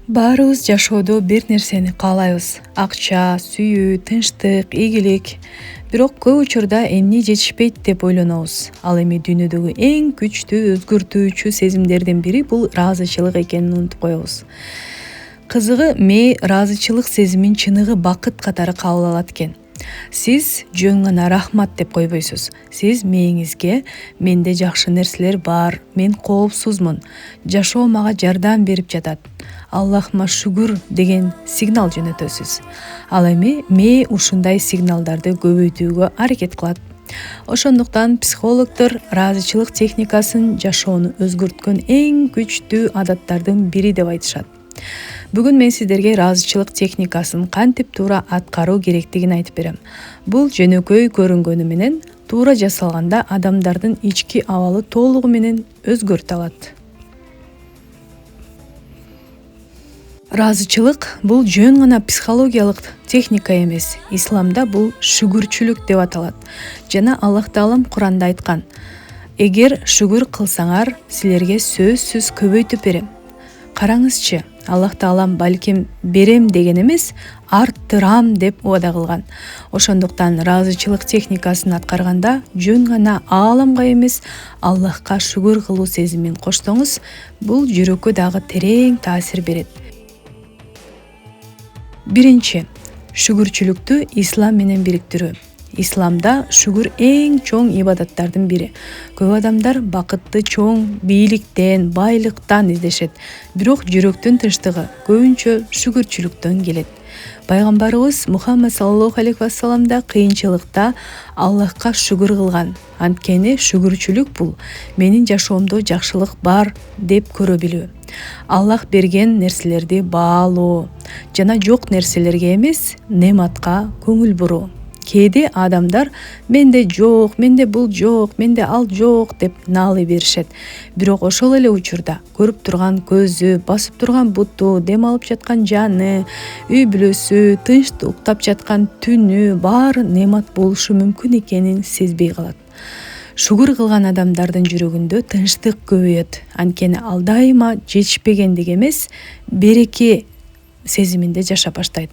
Баарыбыз жашоодо бир нерсени каалайбыз: акча, сүйүү, тынчтык, ийгилик. Бирок көп учурда эмне жетишпейт деп ойлонобуз. Ал эми дүйнөдөгү эң күчтүү өзгөртүүчү сезимдердин бири бул ыраазычылык экенин унутуп коебуз. Кызыгы, мээ ыраазычылык сезимин чыныгы бакыт катары кабыл алат экен. Сиз жөн гана рахмат деп койбойсуз. Сиз мээңизге менде жакшы нерселер бар, мен коопсузмун, жашоо мага жардам берип жатат, Аллахыма шүгүр деген сигнал жөнөтөсүз. Ал эми мээ ушундай сигналдарды көбөйтүүгө аракет кылат. Ошондуктан психологдор ыраазычылык техникасын жашоону өзгөрткөн эң күчтүү адаттардын бири деп айтышат. Бүгүн мен сиздерге ыраазычылык техникасын кантип туура аткаруу керектигин айтып берем. Бул жөнөкөй көрүнгөнү менен туура жасалганда адамдардын ички абалы толугу менен өзгөртө алат. Ыраазычылык бул жөн гана психологиялык техника эмес. Исламда бул шүгүрчүлүк деп аталат. Жана Аллах Таалам Куранда айткан: "Эгер шүгүр кылсаңар, силерге сөзсүз көбөйтүп берем." Караңызчы, Аллах Таалам балким берем деген эмес, арттырам деп убада кылган. Ошондуктан ыраазычылык техникасын аткарганда жөн гана ааламга эмес, Аллахка шүгүр кылуу сезимин коштоңуз, бул жүрөккө дагы терең таасир берет. Биринчи, шүгүрчүлүктү ислам менен бириктирүү. Исламда шүгүр эң чоң ибадаттардын бири. Көп адамдар бакытты чоң бийликтен, байлыктан издешет, бирок жүрөктүн тынчтыгы көбүнчө шүгүрчүлүктөн келет. Пайгамбарыбыз Мухаммад саллаллаху алейхи вассалам да кыйынчылыкта Аллахка шүгүр кылган. Анткени шүгүрчүлүк бул менин жашоомдо жакшылык бар деп көрө билүү. Аллах берген нерселерди баалоо жана жок нерселерге эмес, нематка көңүл буруу. Кээде адамдар менде жок, менде бул жок, менде ал жок деп наалый беришет. Бирок ошол эле учурда көрүп турган көзү, басып турган буту, дем алып жаткан жаны, үй бүлөсү, тынчты уктап жаткан түнү баары немат болушу мүмкүн экенин сезбей калат. Шүгүр кылган адамдардын жүрөгүндө тынчтык көбөйөт. Анткени ал дайыма жетишпегендик эмес, береке сезиминде жашап баштайт.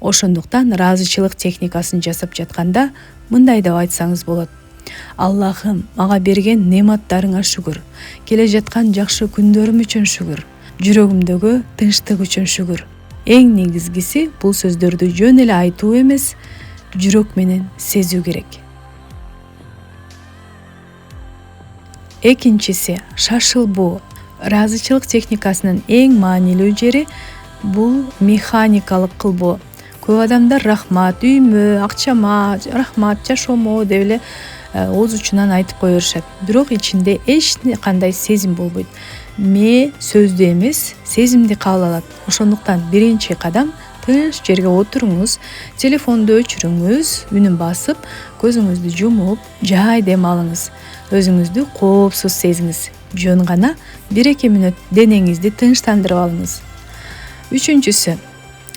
Ошондуктан ыраазычылык техникасын жасап жатканда мындай деп айтсаңыз болот: Аллахым, мага берген нематтарыңа шүгүр, келе жаткан жакшы күндөрүм үчүн шүгүр, жүрөгүмдөгү тынчтык үчүн шүгүр. Эң негизгиси бул сөздөрдү жөн эле айтуу эмес, жүрөк менен сезүү керек. Экинчиси, шашылбоо. Ыраазычылык техникасынын эң маанилүү жери бул механикалык кылбоо. Көп адамдар рахмат үйүмө, акчама, рахмат жашоомо деп эле ооз учунан айтып кое беришет. Бирок ичинде эч кандай сезим болбойт. Мээ сөздү эмес, сезимди кабыл алат. Ошондуктан биринчи кадам тынч жерге отуруңуз, телефонду өчүрүңүз, үнүн басып, көзүңүздү жумуп, жай дем алыңыз. Өзүңүздү коопсуз сезиңиз. Жөн гана 1-2 мүнөт денеңизди тынчтандырып алыңыз. Үчүнчүсү,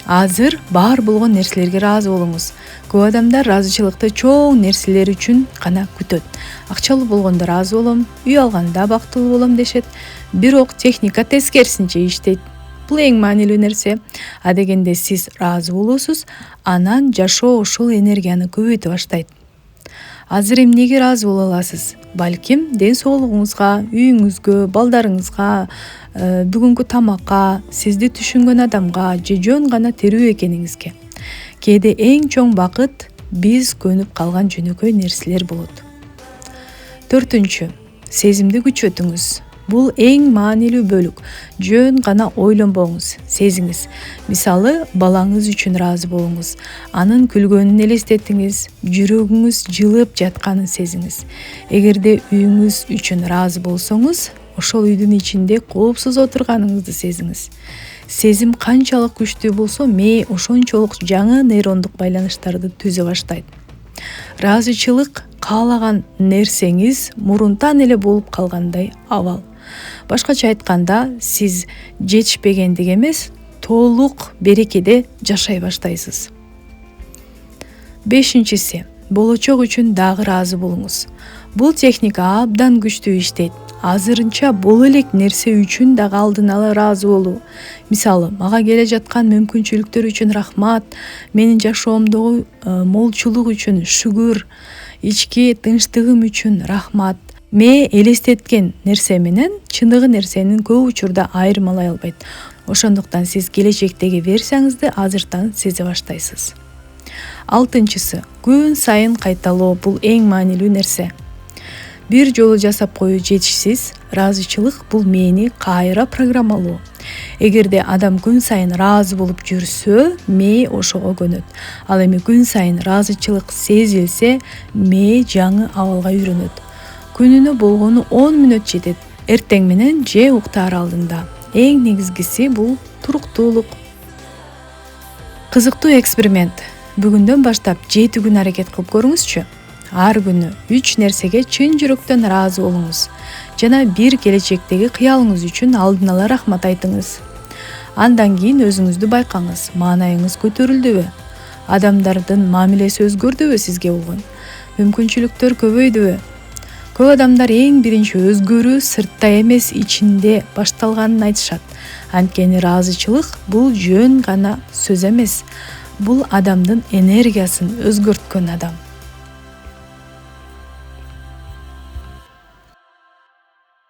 азыр бар болгон нерселерге ыраазы болуңуз. Көп адамдар ыраазычылыкты чоң нерселер үчүн гана күтөт. Акчалуу болгондо ыраазы болом, үй алганда бактылуу болом дешет. Бирок техника тескерисинче иштейт. Бул эң маанилүү нерсе. Адегенде сиз ыраазы болосуз, анан жашоо ошол энергияны көбөйтө баштайт. Азыр эмнеге ыраазы боло аласыз? Балким ден соолугуңузга, үйүңүзгө, балдарыңызга, бүгүнкү тамакка, сизди түшүнгөн адамга же жөн гана тирүү экениңизге. Кээде эң чоң бакыт биз көнүп калган жөнөкөй нерселер болот. Төртүнчү, сезимди күчөтүңүз. Бул эң маанилүү бөлүк. Жөн гана ойлонбоңуз, сезиңиз. Мисалы, балаңыз үчүн ыраазы болуңуз. Анын күлгөнүн элестетиңиз, жүрөгүңүз жылып жатканын сезиңиз. Эгерде үйүңүз үчүн ыраазы болсоңуз, ошол үйдүн ичинде коопсуз отурганыңызды сезиңиз. Сезим канчалык күчтүү болсо, мээ ошончолук жаңы нейрондук байланыштарды түзө баштайт. Ыраазычылык каалаган нерсеңиз мурунтан эле болуп калгандай абал. Башкача айтканда, сиз жетишпегендик эмес, толук берекеде жашай баштайсыз. Бешинчиси, болочок үчүн дагы ыраазы болуңуз. Бул техника абдан күчтүү иштейт. азырынча бул элек нерсе үчүн дагы алдын ала ыраазы болуу. Мисалы, мага келе жаткан мүмкүнчүлүктөр үчүн рахмат, менин жашоомдогу молчулук үчүн шүгүр, ички тынчтыгым үчүн рахмат. Ме элестеткен нерсе менен чындыгы нерсенин көп учурда айырмалай албайт. Ошондуктан сиз келечектеги версияңызды азыртан сезе баштайсыз. 6-чысы, күн сайын кайталоо бул эң маанилүү нерсе. Бир жолу жасап коюу жетишсиз, ыраазычылык бул мээни кайра программалоо. Эгерде адам күн сайын ыраазы болуп жүрсө, мээ ошого көнөт. Ал эми күн сайын ыраазычылык сезилсе, мээ жаңы абалга үйрөнөт. Күнүнө болгону 10 мүнөт жетет. Эртең менен же уктаар алдында. Эң негизгиси бул туруктуулук. Кызыктуу эксперимент. Бүгүндөн баштап 7 күн аракет кылып көрүңүзчү. Ар күнү 3 нерсеге чын жүрөктөн ыраазы болуңуз жана бир келечектеги кыялыңыз үчүн алдын ала рахмат айтыңыз. Андан кийин өзүңүздү байкаңыз. Маанайыңыз көтөрүлдүбү? Адамдардын мамилеси өзгөрдүбү сизге болгон? Мүмкүнчүлүктөр көбөйдүбү? Көп адамдар эң биринчи өзгөрүү сыртта эмес, ичинде башталганын айтышат. Анткени ыраазычылык бул жөн гана сөз эмес. Бул адамдын энергиясын өзгөрткөн адам.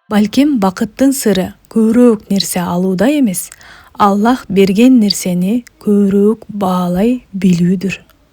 Балким бакыттын сыры көбүрөөк нерсе алууда эмес, Аллах берген нерсени көбүрөөк баалай билүүдүр.